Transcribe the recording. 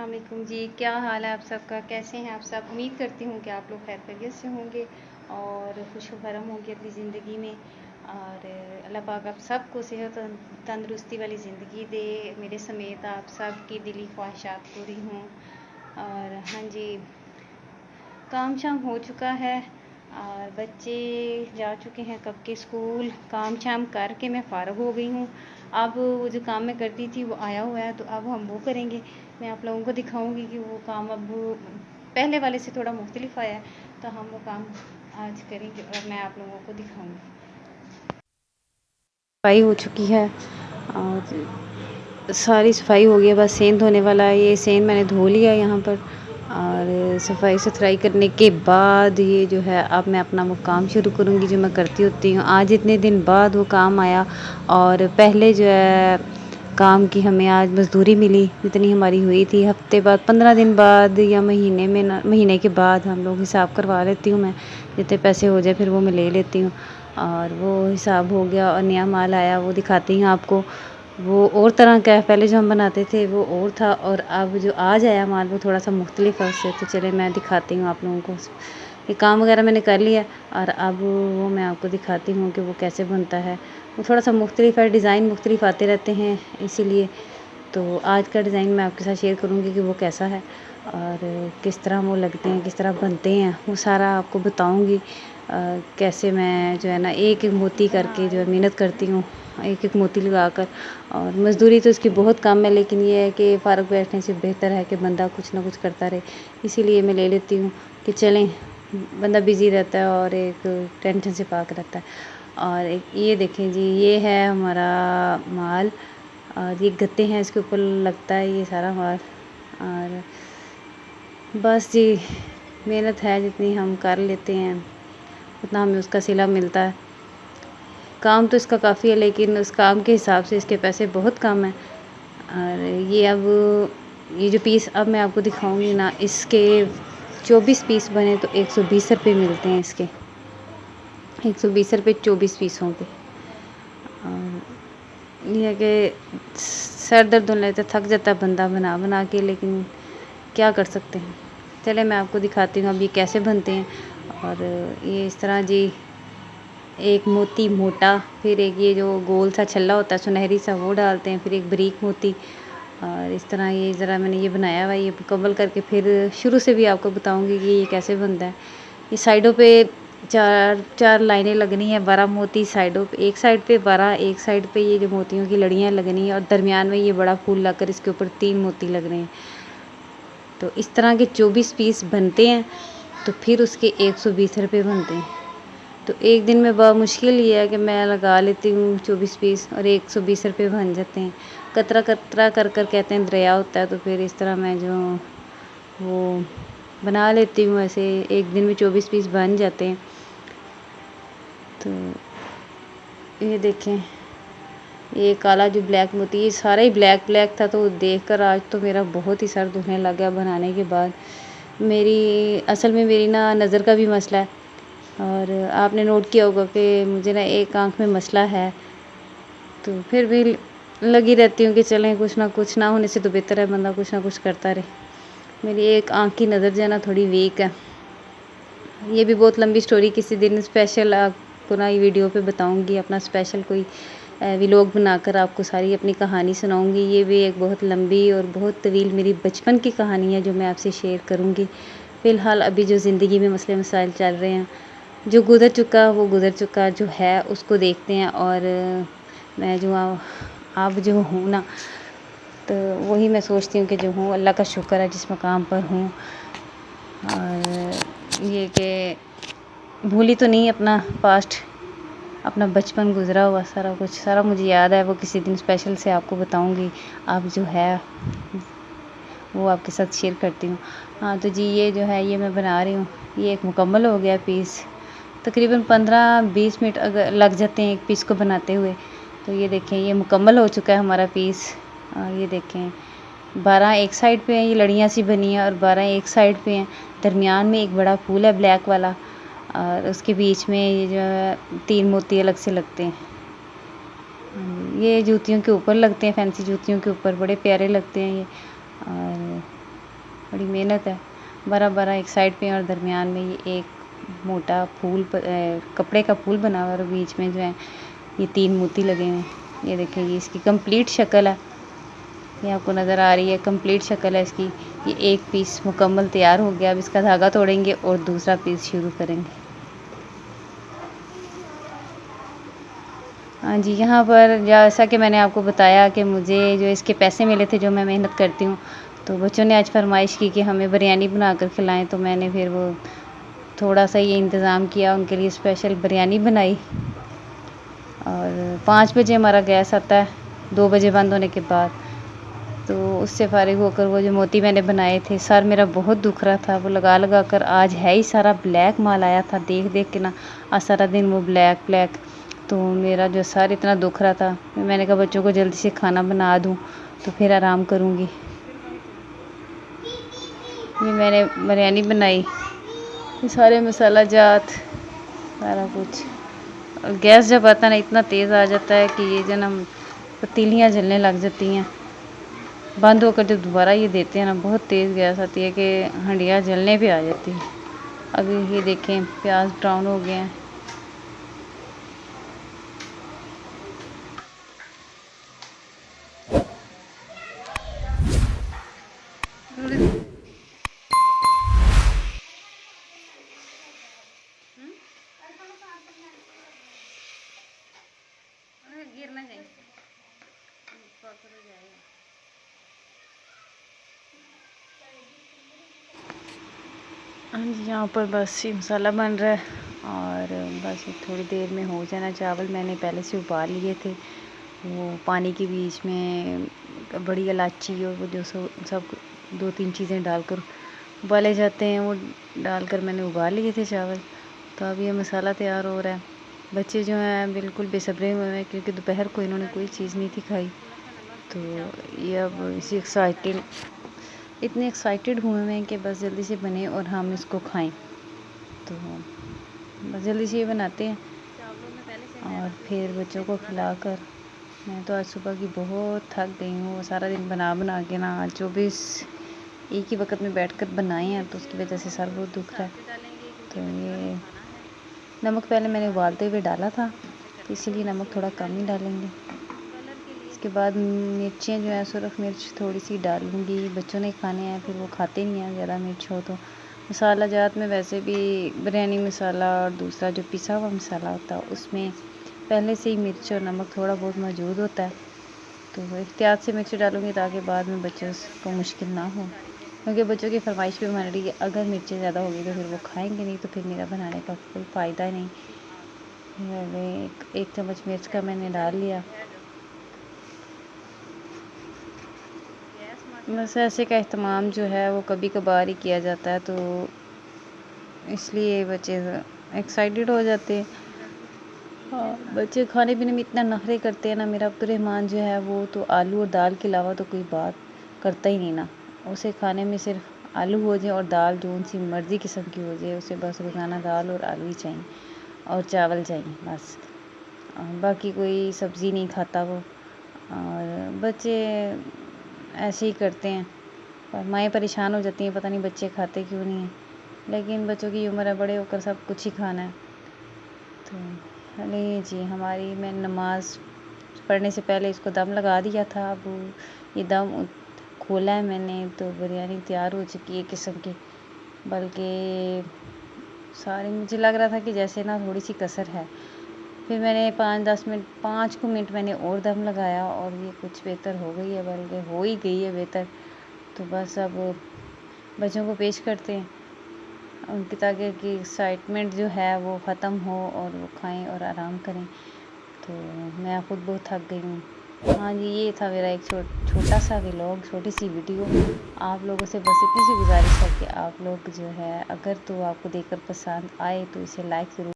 अस्सलाम वालेकुम जी। क्या हाल है आप सबका, कैसे हैं आप सब। उम्मीद करती हूँ कि आप लोग खैर खैरियत से होंगे और खुश खरम होंगे अपनी ज़िंदगी में। और अल्लाह पाक आप सबको सेहत और तंदरुस्ती वाली ज़िंदगी दे, मेरे समेत आप सब की दिली ख्वाहिशात पूरी हों। और हाँ जी, काम शाम हो चुका है और बच्चे जा चुके हैं कब के स्कूल। काम शाम करके मैं फ़ारग हो गई हूँ। अब वो जो काम मैं करती थी वो आया हुआ है, तो अब हम वो करेंगे। मैं आप लोगों को दिखाऊंगी कि वो काम अब पहले वाले से थोड़ा मुख्तलिफ आया है, तो हम वो काम आज करेंगे और मैं आप लोगों को दिखाऊंगी। सफाई हो चुकी है और सारी सफाई हो गई है, बस सेंध धोने वाला है। ये सेंध मैंने धो लिया यहाँ पर और सफाई सुथराई करने के बाद ये जो है अब मैं अपना वो काम शुरू करूँगी जो मैं करती होती हूँ। आज इतने दिन बाद वो काम आया और पहले जो है काम की हमें आज मज़दूरी मिली जितनी हमारी हुई थी। हफ्ते बाद 15 दिन बाद या महीने के बाद हम लोग हिसाब करवा लेती हूँ मैं, जितने पैसे हो जाए फिर वो मैं ले लेती हूँ। और वो हिसाब हो गया और नया माल आया, वो दिखाती हूँ आपको। वो और तरह का है, पहले जो हम बनाते थे वो और था और अब जो आज आया माल वो थोड़ा सा मुख्तलिफ है उससे। तो चले मैं दिखाती हूँ आप लोगों को। ये काम वगैरह मैंने कर लिया और अब वो मैं आपको दिखाती हूँ कि वो कैसे बनता है। वो थोड़ा सा मुख्तलिफ है, डिज़ाइन मुख्तलिफ आते रहते हैं इसीलिए। तो आज का डिज़ाइन मैं आपके साथ शेयर करूँगी कि वो कैसा है और किस तरह वो लगते हैं, किस तरह बनते हैं, वो सारा आपको बताऊँगी। कैसे मैं जो है ना एक एक मोती करके जो है मेहनत करती हूँ, एक एक मोती लगाकर। और मज़दूरी तो इसकी बहुत कम है, लेकिन ये है कि फ़ारग बैठने से बेहतर है कि बंदा कुछ ना कुछ करता रहे, इसीलिए मैं ले लेती हूँ कि चलें बंदा बिज़ी रहता है और एक टेंशन से पाक रहता है। और एक ये देखें जी, ये है हमारा माल और ये गत्ते हैं, इसके ऊपर लगता है ये सारा माल। और बस जी, मेहनत है, जितनी हम कर लेते हैं उतना हमें उसका सिला मिलता है। काम तो इसका काफ़ी है, लेकिन उस काम के हिसाब से इसके पैसे बहुत कम हैं। और ये अब ये जो पीस अब मैं आपको दिखाऊंगी ना, इसके 24 पीस बने तो 120 रुपये मिलते हैं इसके। 120 रुपये 24 पीसों के। और ये है कि सर दर्द होने लगता, थक जाता है बंदा बना बना के, लेकिन क्या कर सकते हैं। चले मैं आपको दिखाती हूँ अब ये कैसे बनते हैं। और ये इस तरह जी, एक मोती मोटा, फिर एक ये जो गोल सा छल्ला होता है सुनहरी सा वो डालते हैं, फिर एक बारीक मोती। और इस तरह ये ज़रा मैंने ये बनाया हुआ है, ये मुकम्मल करके फिर शुरू से भी आपको बताऊंगी कि ये कैसे बनता है। ये साइडों पे चार लाइनें लगनी है, 12 मोती साइडों पे, एक साइड पे 12, एक साइड पे ये जो मोतियों की लड़ियाँ लगनी है और दरमियान में ये बड़ा फूल लगाकर इसके ऊपर 3 मोती लग रहे हैं। तो इस तरह के 24 पीस बनते हैं, तो फिर उसके 120 रुपये बनते हैं। तो एक दिन में बहुत मुश्किल ये है कि मैं लगा लेती हूँ 24 पीस और 120 रुपये बन जाते हैं। कतरा कतरा कर कर कहते हैं दरिया होता है, तो फिर इस तरह मैं जो वो बना लेती हूँ, ऐसे एक दिन में 24 पीस बन जाते हैं। तो ये देखें, ये काला जो ब्लैक मोती, ये सारा ही ब्लैक ब्लैक था, तो देखकर आज तो मेरा बहुत ही सर दुखने लग गया बनाने के बाद। असल में मेरी ना नज़र का भी मसला है और आपने नोट किया होगा कि मुझे ना एक आंख में मसला है, तो फिर भी लगी रहती हूँ कि चलें कुछ ना होने से तो बेहतर है बंदा कुछ ना कुछ करता रहे। मेरी एक आंख की नज़र जो है ना थोड़ी वीक है। ये भी बहुत लंबी स्टोरी, किसी दिन स्पेशल आपको ना ये वीडियो पे बताऊंगी, अपना स्पेशल कोई व्लॉग बनाकर आपको सारी अपनी कहानी सुनाऊंगी। ये भी एक बहुत लंबी और बहुत तवील मेरी बचपन की कहानी है जो मैं आपसे शेयर करूंगी। फ़िलहाल अभी जो ज़िंदगी में मसले मसाइल चल रहे हैं, जो गुज़र चुका वो गुज़र चुका, जो है उसको देखते हैं। और मैं जो अब जो हूँ ना, तो वही मैं सोचती हूँ कि जो हूँ अल्लाह का शुक्र है जिस मकाम पर हूँ। और ये कि भूली तो नहीं अपना पास्ट, अपना बचपन गुज़रा हुआ सारा कुछ, सारा मुझे याद है। वो किसी दिन स्पेशल से आपको बताऊंगी, आप जो है वो आपके साथ शेयर करती हूँ। हाँ तो जी, ये जो है ये मैं बना रही हूँ। ये एक मुकम्मल हो गया पीस, तकरीबन 15-20 मिनट अगर लग जाते हैं एक पीस को बनाते हुए। तो ये देखें, ये मुकम्मल हो चुका है हमारा पीस। और ये देखें 12 एक साइड पे हैं, ये लड़ियाँ सी बनी हैं और 12 एक साइड पे हैं। दरमियान में एक बड़ा फूल है ब्लैक वाला और उसके बीच में ये जो है 3 मोती अलग से लगते हैं। ये जूतियों के ऊपर लगते हैं, फैंसी जूतियों के ऊपर बड़े प्यारे लगते हैं ये। और बड़ी मेहनत है। बड़ा बड़ा एक साइड पे और दरमियान में ये एक मोटा फूल कपड़े का फूल बना हुआ है और बीच में जो है ये 3 मोती लगे हुए हैं। ये देखें, ये इसकी कंप्लीट शक्ल है, ये आपको नज़र आ रही है, कंप्लीट शक्ल है इसकी। ये एक पीस मुकम्मल तैयार हो गया। अब इसका धागा तोड़ेंगे और दूसरा पीस शुरू करेंगे। हाँ जी, यहाँ पर जैसा कि मैंने आपको बताया कि मुझे जो इसके पैसे मिले थे, जो मैं मेहनत करती हूँ, तो बच्चों ने आज फरमाइश की कि हमें बिरयानी बना कर खिलाएँ, तो मैंने फिर वो थोड़ा सा ये इंतज़ाम किया, उनके लिए स्पेशल बिरयानी बनाई। और 5 बजे हमारा गैस आता है, 2 बजे बंद होने के बाद। तो उससे फ़ारिग होकर वो जो मोती मैंने बनाए थे, सर मेरा बहुत दुख रहा था, वो लगा लगा कर आज है ही सारा ब्लैक माल आया था, देख देख के ना आज सारा दिन वो ब्लैक ब्लैक। तो मेरा जो सर इतना दुख रहा था, मैंने कहा बच्चों को जल्दी से खाना बना दूँ तो फिर आराम करूँगी। ये मैंने बिरयानी बनाई, ये सारे मसाला जात सारा कुछ। और गैस जब आता ना इतना तेज़ आ जाता है कि ये जो ना पतीलियाँ जलने लग जाती हैं। बंद होकर जब दोबारा ये देते हैं ना, बहुत तेज़ गैस आती है कि हंडिया जलने पे आ जाती है। अभी ये देखें प्याज ब्राउन हो गए हैं। गिरना चाहिए। हाँ जी, यहाँ पर बस ये मसाला बन रहा है और बस ये थोड़ी देर में हो जाना। चावल मैंने पहले से उबाल लिए थे, वो पानी के बीच में बड़ी इलायची और वो जो सब 2-3 चीज़ें डालकर उबाले जाते हैं, वो डालकर मैंने उबाल लिए थे चावल। तो अब ये मसाला तैयार हो रहा है। बच्चे जो हैं बिल्कुल बेसब्रे हुए हैं क्योंकि दोपहर को इन्होंने कोई चीज़ नहीं थी खाई। तो ये अब इतने एक्साइटेड हुए हैं कि बस जल्दी से बने और हम इसको खाएं। तो बस जल्दी से ये बनाते हैं और फिर बच्चों को खिलाकर। मैं तो आज सुबह की बहुत थक गई हूँ, सारा दिन बना बना के ना, आज 24 एक ही वक्त में बैठकर बनाए हैं, तो उसकी वजह से सर बहुत दुख रहा है। तो ये नमक पहले मैंने उबालते हुए डाला था, तो इसीलिए नमक थोड़ा कम ही डालेंगे। इसके बाद मिर्चें जो है सुरख मिर्च थोड़ी सी डालूँगी, बच्चों ने खाने हैं, फिर वो खाते नहीं हैं ज़्यादा मिर्च हो तो। मसाला जात में वैसे भी बिरयानी मसाला और दूसरा जो पिसा हुआ मसाला होता है उसमें पहले से ही मिर्च और नमक थोड़ा बहुत मौजूद होता है। तो एहतियात से मिर्च डालूँगी ताकि बाद में बच्चों को मुश्किल ना हो, क्योंकि बच्चों की फरमाइश भी बन रही है। अगर मिर्चें ज़्यादा होगी तो फिर वो खाएंगे नहीं, तो फिर मेरा बनाने का कोई फ़ायदा नहीं। एक चम्मच मिर्च का मैंने डाल लिया। बस ऐसे का अहतमाम जो है वो कभी कभार ही किया जाता है, तो इसलिए बच्चे एक्साइटेड हो जाते हैं। बच्चे खाने पीने में इतना नखरे करते हैं ना। मेरा अब्दुर्रहमान जो है वो तो आलू और दाल के अलावा तो कोई बात करता ही नहीं ना। उसे खाने में सिर्फ आलू हो जाए और दाल जो उनसी मर्ज़ी किस्म की हो जाए, उसे बस रोज़ाना दाल और आलू ही चाहिए और चावल चाहिए बस। बाकी कोई सब्ज़ी नहीं खाता वो। और बच्चे ऐसे ही करते हैं और माएँ परेशान हो जाती हैं, पता नहीं बच्चे खाते क्यों नहीं हैं। लेकिन बच्चों की उम्र है, बड़े होकर सब कुछ ही खाना है। तो चलिए जी, मैं नमाज़ पढ़ने से पहले इसको दम लगा दिया था। अब ये दम खोला है मैंने, तो बिरयानी तैयार हो चुकी है किस्म की। बल्कि सारी मुझे लग रहा था कि जैसे ना थोड़ी सी कसर है। फिर मैंने 5 मिनट मैंने और दम लगाया और ये कुछ बेहतर हो गई है, बल्कि हो ही गई है बेहतर। तो बस अब बच्चों को पेश करते हैं उनकी, ताकि कि एक्साइटमेंट जो है वो ख़त्म हो और वो खाएं और आराम करें। तो मैं ख़ुद बहुत थक गई हूँ। हाँ जी, ये था मेरा एक छोटा सा व्लॉग, छोटी सी वीडियो। आप लोगों से बस इतनी सी गुजारिश है कि आप लोग जो है अगर तो आपको देखकर पसंद आए तो इसे लाइक ज़रूर